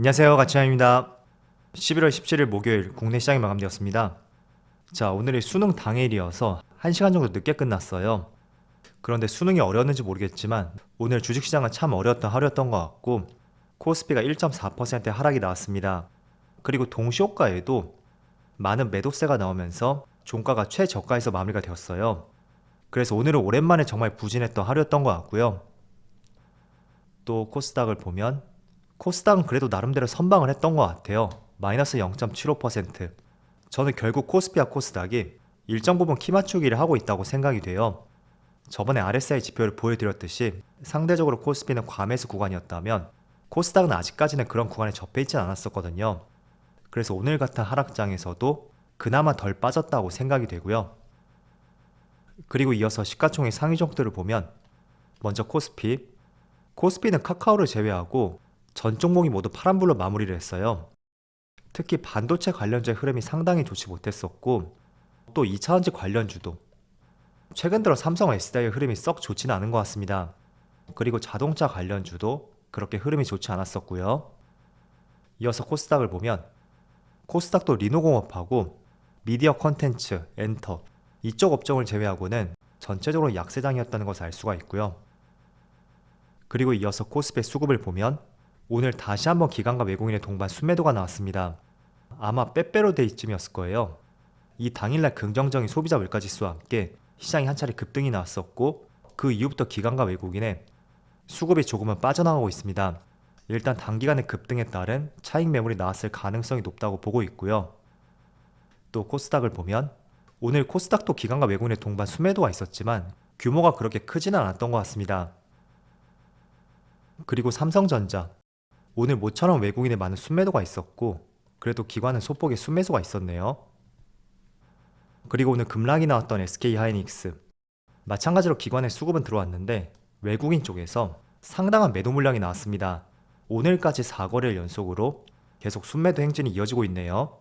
안녕하세요, 가치환입니다. 11월 17일 목요일 국내 시장이 마감되었습니다. 자, 오늘이 수능 당일이어서 1시간 정도 늦게 끝났어요. 그런데 수능이 어려웠는지 모르겠지만 오늘 주식시장은 참 어려웠던 하루였던 것 같고 코스피가 1.4% 하락이 나왔습니다. 그리고 동시호가에도 많은 매도세가 나오면서 종가가 최저가에서 마무리가 되었어요. 그래서 오늘은 오랜만에 정말 부진했던 하루였던 것 같고요. 또 코스닥을 보면 코스닥은 그래도 나름대로 선방을 했던 것 같아요. 마이너스 0.75%. 저는 결국 코스피와 코스닥이 일정 부분 키 맞추기를 하고 있다고 생각이 돼요. 저번에 RSI 지표를 보여드렸듯이 상대적으로 코스피는 과매수 구간이었다면 코스닥은 아직까지는 그런 구간에 접해 있진 않았었거든요. 그래서 오늘 같은 하락장에서도 그나마 덜 빠졌다고 생각이 되고요. 그리고 이어서 시가총액 상위 종목들을 보면 먼저 코스피는 카카오를 제외하고 전 종목이 모두 파란불로 마무리를 했어요. 특히 반도체 관련주의 흐름이 상당히 좋지 못했었고 또 2차전지 관련주도 최근 들어 삼성 SDI의 흐름이 썩 좋지는 않은 것 같습니다. 그리고 자동차 관련주도 그렇게 흐름이 좋지 않았었고요. 이어서 코스닥을 보면 코스닥도 리노공업하고 미디어 컨텐츠, 엔터 이쪽 업종을 제외하고는 전체적으로 약세장이었다는 것을 알 수가 있고요. 그리고 이어서 코스피의 수급을 보면 오늘 다시 한번 기관과 외국인의 동반 순매도가 나왔습니다. 아마 빼빼로 데이쯤이었을 거예요. 이 당일날 긍정적인 소비자 물가지수와 함께 시장이 한 차례 급등이 나왔었고 그 이후부터 기관과 외국인의 수급이 조금은 빠져나가고 있습니다. 일단 단기간의 급등에 따른 차익 매물이 나왔을 가능성이 높다고 보고 있고요. 또 코스닥을 보면 오늘 코스닥도 기관과 외국인의 동반 순매도가 있었지만 규모가 그렇게 크지는 않았던 것 같습니다. 그리고 삼성전자 오늘 모처럼 외국인의 많은 순매도가 있었고 그래도 기관은 소폭의 순매수가 있었네요. 그리고 오늘 급락이 나왔던 SK하이닉스 마찬가지로 기관의 수급은 들어왔는데 외국인 쪽에서 상당한 매도 물량이 나왔습니다. 오늘까지 4거래일 연속으로 계속 순매도 행진이 이어지고 있네요.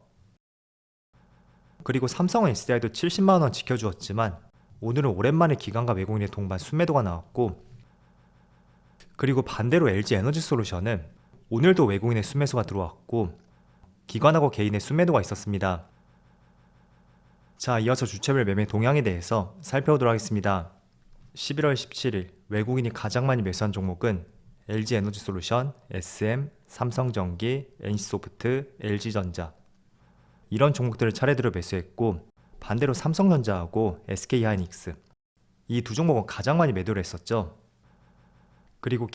그리고 삼성은 SDI도 70만원 지켜주었지만 오늘은 오랜만에 기관과 외국인의 동반 순매도가 나왔고 그리고 반대로 LG에너지솔루션은 오늘도 외국인의 순매수가 들어왔고 기관하고 개인의 순매도가 있었습니다. 자, 이어서 주체별 매매 동향에 대해서 살펴보도록 하겠습니다. 11월 17일 외국인이 가장 많이 매수한 종목은 LG에너지솔루션, SM, 삼성전기, NC소프트, LG전자 이런 종목들을 차례대로 매수했고 반대로 삼성전자하고 SK하이닉스 이 두 종목은 가장 많이 매도를 했었죠. 그리고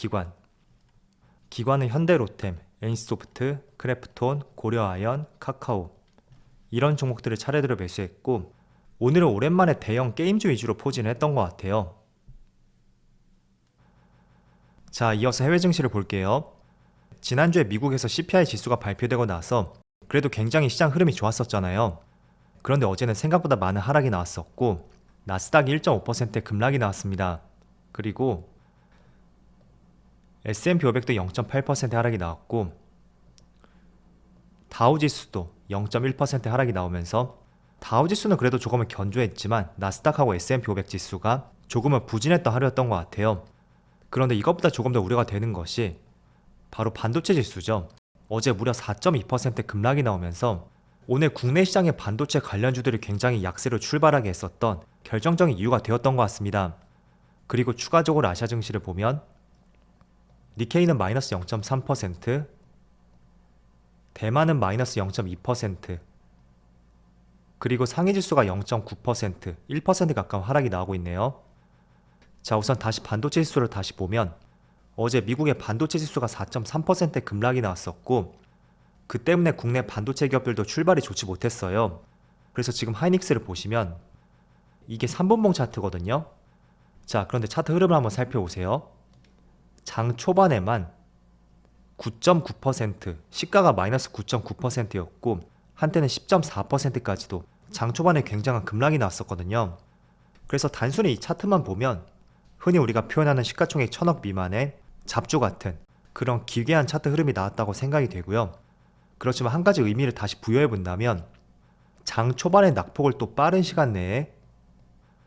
기관은 현대로템, NC소프트, 크래프톤, 고려아연, 카카오 이런 종목들을 차례대로 매수했고 오늘은 오랜만에 대형 게임주 위주로 포진을 했던 것 같아요. 자, 이어서 해외 증시를 볼게요. 지난주에 미국에서 CPI 지수가 발표되고 나서 그래도 굉장히 시장 흐름이 좋았었잖아요. 그런데 어제는 생각보다 많은 하락이 나왔었고 나스닥이 1.5%의 급락이 나왔습니다. 그리고 S&P 500도 0.8% 하락이 나왔고 다우지수도 0.1% 하락이 나오면서 다우지수는 그래도 조금은 견조했지만 나스닥하고 S&P 500 지수가 조금은 부진했던 하루였던 것 같아요. 그런데 이것보다 조금 더 우려가 되는 것이 바로 반도체 지수죠. 어제 무려 4.2% 급락이 나오면서 오늘 국내 시장의 반도체 관련주들이 굉장히 약세로 출발하게 했었던 결정적인 이유가 되었던 것 같습니다. 그리고 추가적으로 아시아 증시를 보면 니케이는 마이너스 0.3%, 대만은 마이너스 0.2%, 그리고 상해지수가 0.9%, 1% 가까운 하락이 나오고 있네요. 자, 우선 다시 반도체 지수를 다시 보면 어제 미국의 반도체 지수가 4.3%의 급락이 나왔었고 그 때문에 국내 반도체 기업들도 출발이 좋지 못했어요. 그래서 지금 하이닉스를 보시면 이게 3분봉 차트거든요. 자, 그런데 차트 흐름을 한번 살펴보세요. 장 초반에만 9.9%, 시가가 마이너스 9.9%였고 한때는 10.4%까지도 장 초반에 굉장한 급락이 나왔었거든요. 그래서 단순히 이 차트만 보면 흔히 우리가 표현하는 시가총액 1000억 미만의 잡주 같은 그런 기괴한 차트 흐름이 나왔다고 생각이 되고요. 그렇지만 한 가지 의미를 다시 부여해 본다면 장 초반의 낙폭을 또 빠른 시간 내에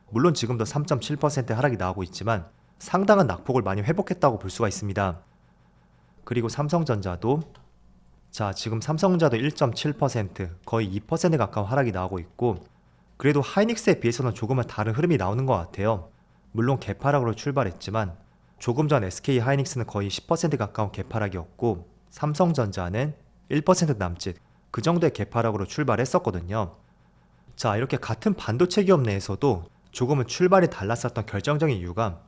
물론 지금도 3.7% 하락이 나오고 있지만 상당한 낙폭을 많이 회복했다고 볼 수가 있습니다. 그리고 삼성전자도 자, 지금 삼성전자도 1.7%, 거의 2% 가까운 하락이 나오고 있고, 그래도 하이닉스에 비해서는 조금은 다른 흐름이 나오는 것 같아요. 물론 개파락으로 출발했지만 조금 전 SK 하이닉스는 거의 10% 가까운 개파락이었고, 삼성전자는 1% 남짓, 그 정도의 개파락으로 출발했었거든요. 자, 이렇게 같은 반도체 기업 내에서도 조금은 출발이 달랐었던 결정적인 이유가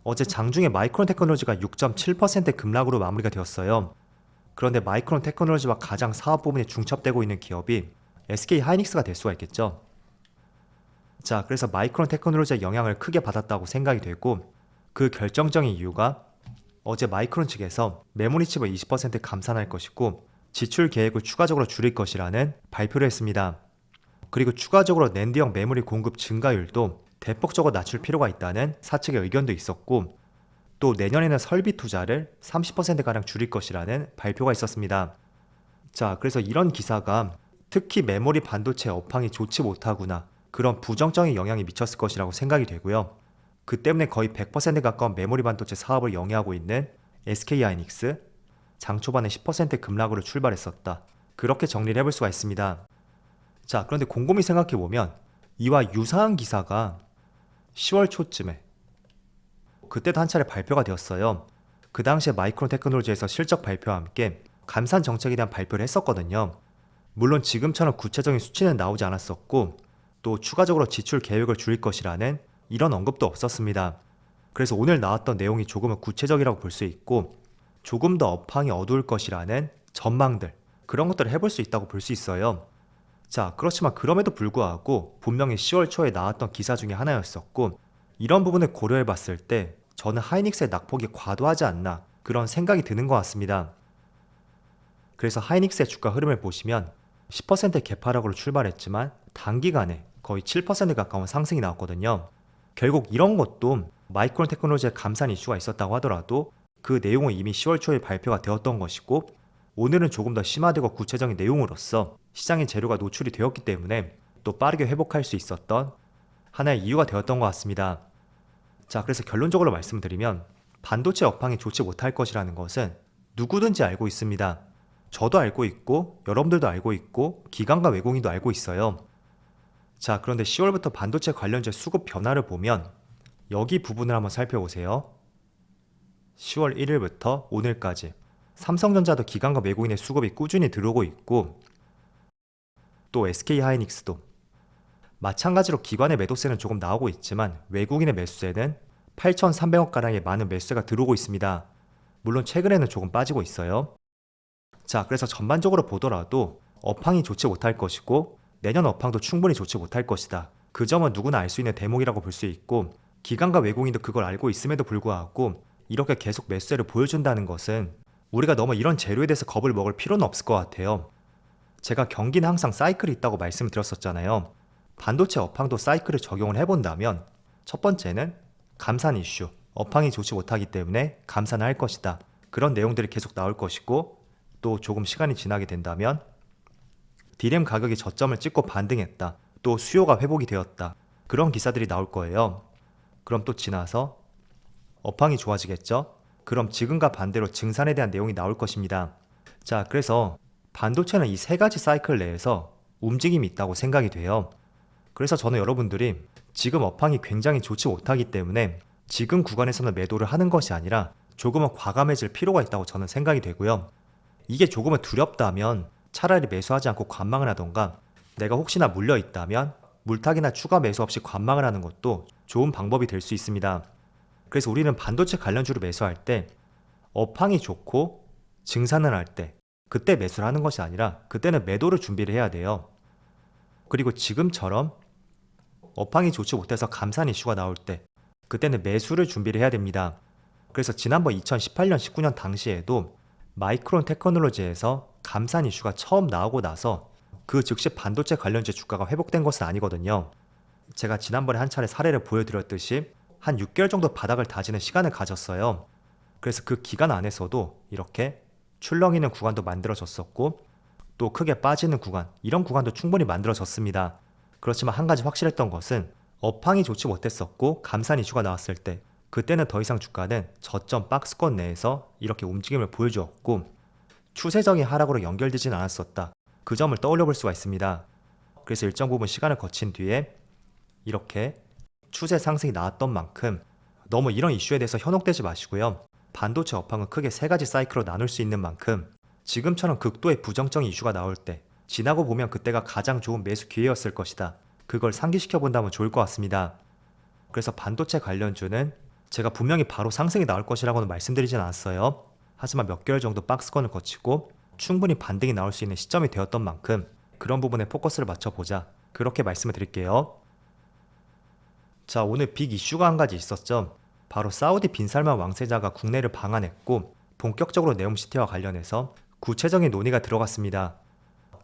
어제 장중에 마이크론 테크놀로지가 6.7% 급락으로 마무리가 되었어요. 그런데 마이크론 테크놀로지와 가장 사업 부분이 중첩되고 있는 기업이 SK 하이닉스가 될 수가 있겠죠. 자, 그래서 마이크론 테크놀로지의 영향을 크게 받았다고 생각이 되고, 그 결정적인 이유가 어제 마이크론 측에서 메모리 칩을 20% 감산할 것이고 지출 계획을 추가적으로 줄일 것이라는 발표를 했습니다. 그리고 추가적으로 낸드형 메모리 공급 증가율도 대폭적으로 낮출 필요가 있다는 사측의 의견도 있었고, 또 내년에는 설비 투자를 30%가량 줄일 것이라는 발표가 있었습니다. 자, 그래서 이런 기사가 특히 메모리 반도체 업황이 좋지 못하구나, 그런 부정적인 영향이 미쳤을 것이라고 생각이 되고요. 그 때문에 거의 100% 가까운 메모리 반도체 사업을 영위하고 있는 SK 하이닉스, 장 초반에 10% 급락으로 출발했었다, 그렇게 정리를 해볼 수가 있습니다. 자, 그런데 곰곰이 생각해보면 이와 유사한 기사가 10월 초쯤에 그때도 한 차례 발표가 되었어요. 그 당시에 마이크론 테크놀로지에서 실적 발표와 함께 감산 정책에 대한 발표를 했었거든요. 물론 지금처럼 구체적인 수치는 나오지 않았었고, 또 추가적으로 지출 계획을 줄일 것이라는 이런 언급도 없었습니다. 그래서 오늘 나왔던 내용이 조금은 구체적이라고 볼 수 있고, 조금 더 업황이 어두울 것이라는 전망들, 그런 것들을 해볼 수 있다고 볼 수 있어요. 자, 그렇지만 그럼에도 불구하고 분명히 10월 초에 나왔던 기사 중에 하나였었고, 이런 부분을 고려해 봤을 때 저는 하이닉스의 낙폭이 과도하지 않나, 그런 생각이 드는 것 같습니다. 그래서 하이닉스의 주가 흐름을 보시면 10% 개파락으로 출발했지만 단기간에 거의 7% 가까운 상승이 나왔거든요. 결국 이런 것도 마이크론 테크놀로지의 감산 이슈가 있었다고 하더라도 그 내용은 이미 10월 초에 발표가 되었던 것이고, 오늘은 조금 더 심화되고 구체적인 내용으로서 시장의 재료가 노출이 되었기 때문에 또 빠르게 회복할 수 있었던 하나의 이유가 되었던 것 같습니다. 자, 그래서 결론적으로 말씀드리면 반도체 업황이 좋지 못할 것이라는 것은 누구든지 알고 있습니다. 저도 알고 있고 여러분들도 알고 있고 기관과 외국인도 알고 있어요. 자, 그런데 10월부터 반도체 관련주 수급 변화를 보면 여기 부분을 한번 살펴보세요. 10월 1일부터 오늘까지 삼성전자도 기관과 외국인의 수급이 꾸준히 들어오고 있고, 또 SK 하이닉스도 마찬가지로 기관의 매도세는 조금 나오고 있지만 외국인의 매수세는 8,300억가량의 많은 매수세가 들어오고 있습니다. 물론 최근에는 조금 빠지고 있어요. 자, 그래서 전반적으로 보더라도 업황이 좋지 못할 것이고 내년 업황도 충분히 좋지 못할 것이다, 그 점은 누구나 알 수 있는 대목이라고 볼 수 있고, 기관과 외국인도 그걸 알고 있음에도 불구하고 이렇게 계속 매수세를 보여준다는 것은 우리가 너무 이런 재료에 대해서 겁을 먹을 필요는 없을 것 같아요. 제가 경기는 항상 사이클이 있다고 말씀을 드렸었잖아요. 반도체 업황도 사이클을 적용을 해본다면 첫 번째는 감산 이슈, 업황이 좋지 못하기 때문에 감산을 할 것이다, 그런 내용들이 계속 나올 것이고, 또 조금 시간이 지나게 된다면 D램 가격이 저점을 찍고 반등했다, 또 수요가 회복이 되었다, 그런 기사들이 나올 거예요. 그럼 또 지나서 업황이 좋아지겠죠? 그럼 지금과 반대로 증산에 대한 내용이 나올 것입니다. 자, 그래서 반도체는 이 세 가지 사이클 내에서 움직임이 있다고 생각이 돼요. 그래서 저는 여러분들이 지금 업황이 굉장히 좋지 못하기 때문에 지금 구간에서는 매도를 하는 것이 아니라 조금은 과감해질 필요가 있다고 저는 생각이 되고요. 이게 조금은 두렵다면 차라리 매수하지 않고 관망을 하던가, 내가 혹시나 물려 있다면 물타기나 추가 매수 없이 관망을 하는 것도 좋은 방법이 될 수 있습니다. 그래서 우리는 반도체 관련주를 매수할 때 업황이 좋고 증산을 할 때 그때 매수를 하는 것이 아니라 그때는 매도를 준비를 해야 돼요. 그리고 지금처럼 업황이 좋지 못해서 감산 이슈가 나올 때 그때는 매수를 준비를 해야 됩니다. 그래서 지난번 2018년 19년 당시에도 마이크론 테크놀로지에서 감산 이슈가 처음 나오고 나서 그 즉시 반도체 관련주 주가가 회복된 것은 아니거든요. 제가 지난번에 한 차례 사례를 보여드렸듯이 한 6개월 정도 바닥을 다지는 시간을 가졌어요. 그래서 그 기간 안에서도 이렇게 출렁이는 구간도 만들어졌었고, 또 크게 빠지는 구간, 이런 구간도 충분히 만들어졌습니다. 그렇지만 한 가지 확실했던 것은 업황이 좋지 못했었고 감산 이슈가 나왔을 때 그때는 더 이상 주가는 저점 박스권 내에서 이렇게 움직임을 보여주었고, 추세적인 하락으로 연결되진 않았었다. 그 점을 떠올려 볼 수가 있습니다. 그래서 일정 부분 시간을 거친 뒤에 이렇게 추세 상승이 나왔던 만큼 너무 이런 이슈에 대해서 현혹되지 마시고요. 반도체 업황은 크게 세 가지 사이클로 나눌 수 있는 만큼 지금처럼 극도의 부정적인 이슈가 나올 때 지나고 보면 그때가 가장 좋은 매수 기회였을 것이다. 그걸 상기시켜 본다면 좋을 것 같습니다. 그래서 반도체 관련주는 제가 분명히 바로 상승이 나올 것이라고는 말씀드리진 않았어요. 하지만 몇 개월 정도 박스권을 거치고 충분히 반등이 나올 수 있는 시점이 되었던 만큼 그런 부분에 포커스를 맞춰보자. 그렇게 말씀을 드릴게요. 자, 오늘 빅 이슈가 한 가지 있었죠. 바로 사우디 빈살만 왕세자가 국내를 방한했고 본격적으로 네옴시티와 관련해서 구체적인 논의가 들어갔습니다.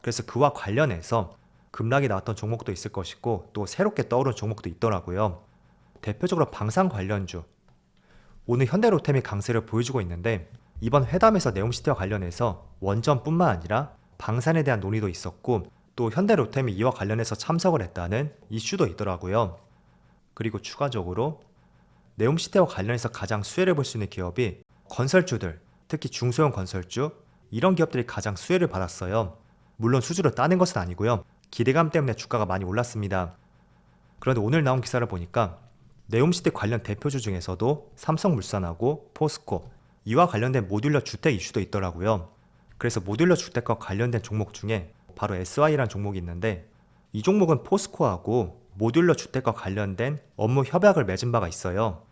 그래서 그와 관련해서 급락이 나왔던 종목도 있을 것이고 또 새롭게 떠오른 종목도 있더라고요. 대표적으로 방산 관련주. 오늘 현대로템이 강세를 보여주고 있는데 이번 회담에서 네옴시티와 관련해서 원전뿐만 아니라 방산에 대한 논의도 있었고 또 현대로템이 이와 관련해서 참석을 했다는 이슈도 있더라고요. 그리고 추가적으로 네옴시티와 관련해서 가장 수혜를 볼 수 있는 기업이 건설주들, 특히 중소형 건설주, 이런 기업들이 가장 수혜를 받았어요. 물론 수주를 따낸 것은 아니고요. 기대감 때문에 주가가 많이 올랐습니다. 그런데 오늘 나온 기사를 보니까 네옴시티 관련 대표주 중에서도 삼성물산하고 포스코, 이와 관련된 모듈러 주택 이슈도 있더라고요. 그래서 모듈러 주택과 관련된 종목 중에 바로 SY라는 종목이 있는데 이 종목은 포스코하고 모듈러 주택과 관련된 업무 협약을 맺은 바가 있어요.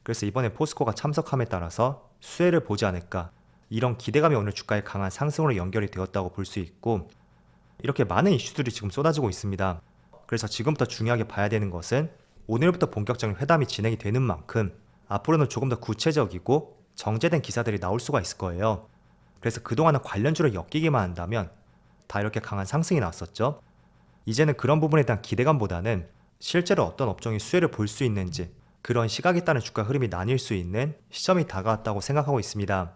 그래서 이번에 포스코가 참석함에 따라서 수혜를 보지 않을까, 이런 기대감이 오늘 주가의 강한 상승으로 연결이 되었다고 볼 수 있고 이렇게 많은 이슈들이 지금 쏟아지고 있습니다. 그래서 지금부터 중요하게 봐야 되는 것은 오늘부터 본격적인 회담이 진행이 되는 만큼 앞으로는 조금 더 구체적이고 정제된 기사들이 나올 수가 있을 거예요. 그래서 그동안은 관련주를 엮이기만 한다면 다 이렇게 강한 상승이 나왔었죠. 이제는 그런 부분에 대한 기대감보다는 실제로 어떤 업종이 수혜를 볼 수 있는지 그런 시각에 따른 주가 흐름이 나뉠 수 있는 시점이 다가왔다고 생각하고 있습니다.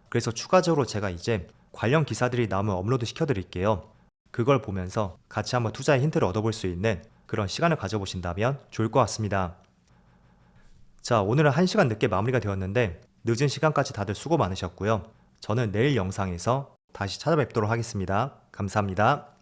그래서 추가적으로 제가 이제 관련 기사들이 나오면 업로드 시켜드릴게요. 그걸 보면서 같이 한번 투자의 힌트를 얻어볼 수 있는 그런 시간을 가져보신다면 좋을 것 같습니다. 자, 오늘은 1시간 늦게 마무리가 되었는데 늦은 시간까지 다들 수고 많으셨고요. 저는 내일 영상에서 다시 찾아뵙도록 하겠습니다. 감사합니다.